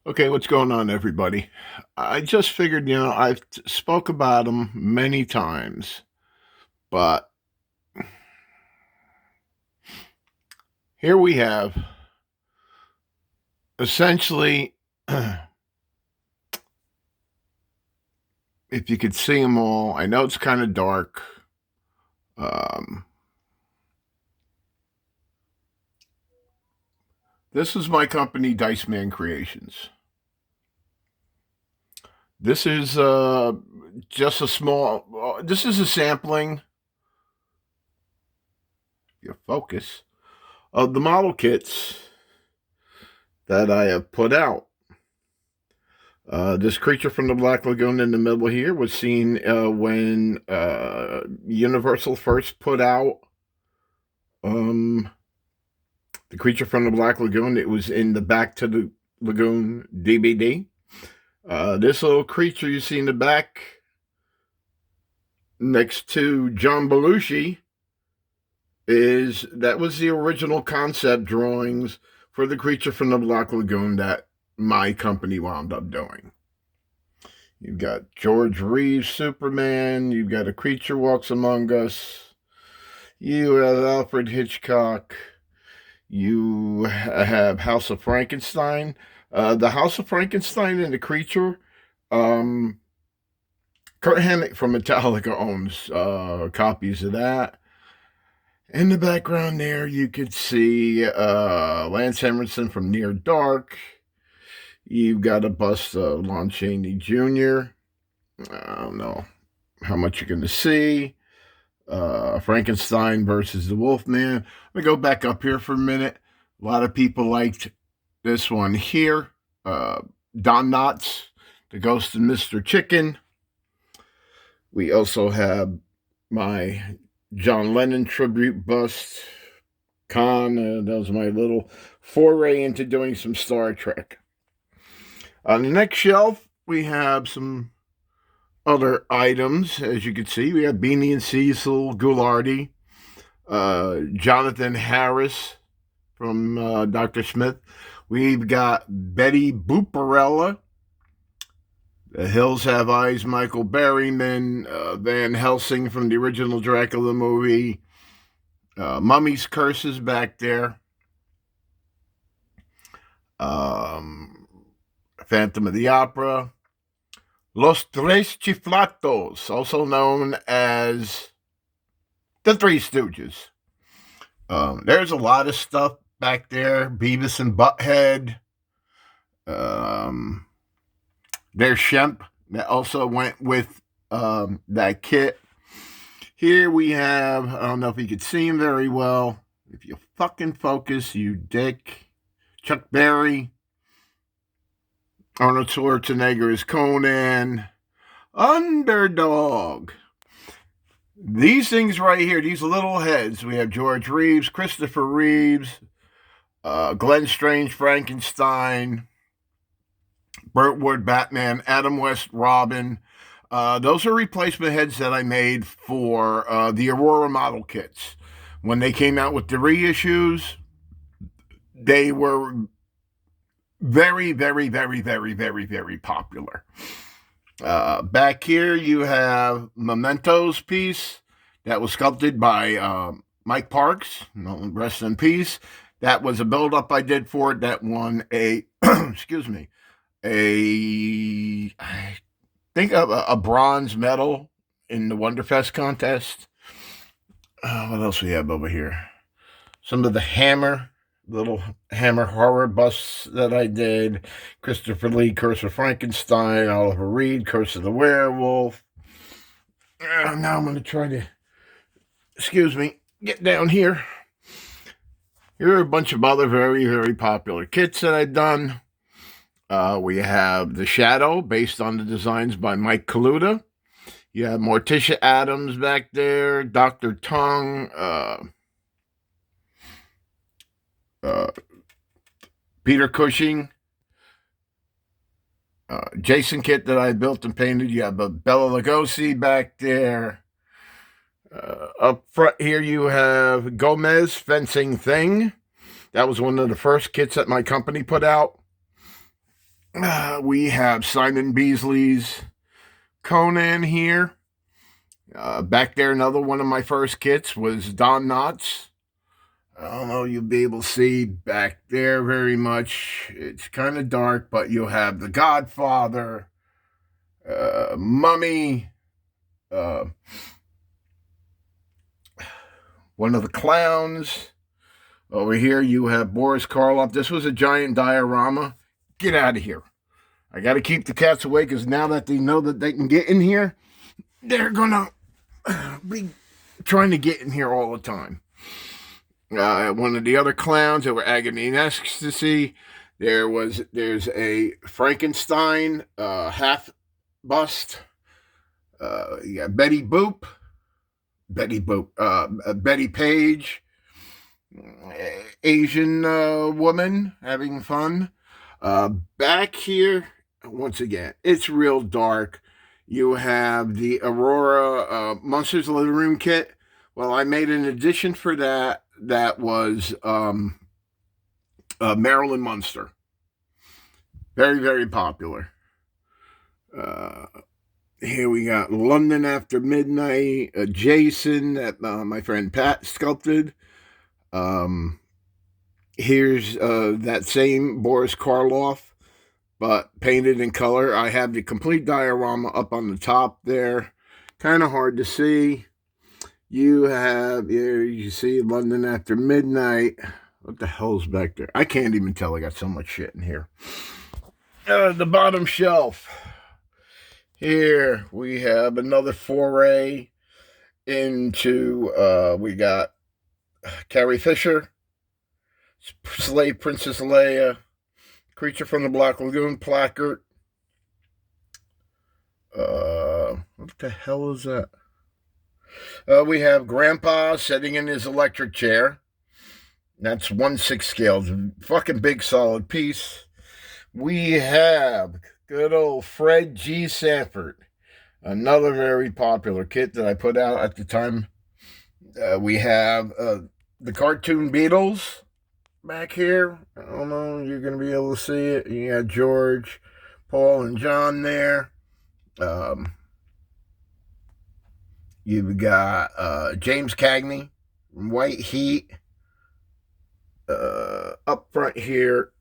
Okay, what's going on, everybody? I just figured, I've spoke about them many times, but here we have essentially, if you could see them all, I know it's kind of dark. Um, this is my company, Diceman Creations. This is just a small. This is a sampling. Your focus of the model kits that I have put out. This creature from the Black Lagoon in the middle here was seen when Universal first put out the creature from the Black Lagoon. It was in the Back to the Lagoon DVD. This little creature you see in the back next to John Belushi that was the original concept drawings for the creature from the Black Lagoon that my company wound up doing. You've got George Reeves, Superman. You've got A Creature Walks Among Us. You have Alfred Hitchcock. You have House of Frankenstein. The House of Frankenstein and the Creature. Kurt Hammett from Metallica owns copies of that. In the background there, you could see Lance Henriksen from Near Dark. You've got a bust of Lon Chaney Jr. I don't know how much you're going to see. Frankenstein versus the Wolfman. Let me go back up here for a minute. A lot of people liked this one here. Don Knotts, The Ghost of Mr. Chicken. We also have my John Lennon tribute bust. That was my little foray into doing some Star Trek. On the next shelf, we have some other items. As you can see, we have Beanie and Cecil Goulardi, Jonathan Harris from Dr. Smith. We've got Betty Booparella, The Hills Have Eyes, Michael Berryman, Van Helsing from the original Dracula movie, Mummy's Curses back there. Phantom of the Opera, Los Tres Chiflatos, also known as the Three Stooges. There's a lot of stuff back there. Beavis and Butthead. There's Shemp that also went with that kit. Here we have, I don't know if you could see him very well. If you fucking focus, you dick. Chuck Berry. Arnold Schwarzenegger is Conan. Underdog. These things right here, these little heads, we have George Reeves, Christopher Reeves, Glenn Strange, Frankenstein, Burt Wood, Batman, Adam West, Robin. Those are replacement heads that I made for the Aurora model kits. When they came out with the reissues, they were very, very, very, very, very, very popular. Back here, you have Memento's piece that was sculpted by Mike Parks. Rest in peace. That was a build-up I did for it that won a, excuse me, I think a bronze medal in the Wonderfest contest. What else we have over here? Some of the little Hammer horror busts that I did. Christopher Lee, Curse of Frankenstein. Oliver Reed, Curse of the Werewolf. Now I'm going to try to, get down here. Here are a bunch of other very, very popular kits that I've done. We have The Shadow, based on the designs by Mike Kaluta. You have Morticia Adams back there, Dr. Tongue, Peter Cushing, Jason kit that I built and painted. You have Bela Lugosi back there. Up front here you have Gomez Fencing Thing. That was one of the first kits that my company put out. We have Simon Beasley's Conan here. Back there, another one of my first kits was Don Knotts. I don't know, you'll be able to see back there very much. It's kind of dark, but you'll have The Godfather, Mummy, uh, one of the clowns. Over here, you have Boris Karloff. This was a giant diorama. Get out of here. I got to keep the cats away because now that they know that they can get in here, they're going to be trying to get in here all the time. One of the other clowns that were Agony and Ecstasy. There's a Frankenstein half bust. You got Betty Boop, Betty Page, Asian woman having fun. Back here, once again, it's real dark. You have the Aurora Monsters Living Room kit. Well, I made an addition for that. That was Marilyn Munster. Very, very popular. Here we got London After Midnight, Jason that my friend Pat sculpted. Here's that same Boris Karloff, but painted in color. I have the complete diorama up on the top there. Kind of hard to see. You have, here you see London After Midnight. What the hell's back there? I can't even tell. I got so much shit in here. The bottom shelf. Here we have another foray into, we got Carrie Fisher, Slave Princess Leia, Creature from the Black Lagoon placard. What the hell is that? We have Grandpa sitting in his electric chair. That's 1/6 scale. Fucking big solid piece. We have good old Fred G. Sanford. Another very popular kit that I put out at the time. We have the cartoon Beatles back here. I don't know, you're going to be able to see it. You got George, Paul, and John there. You've got James Cagney from White Heat. Up front here,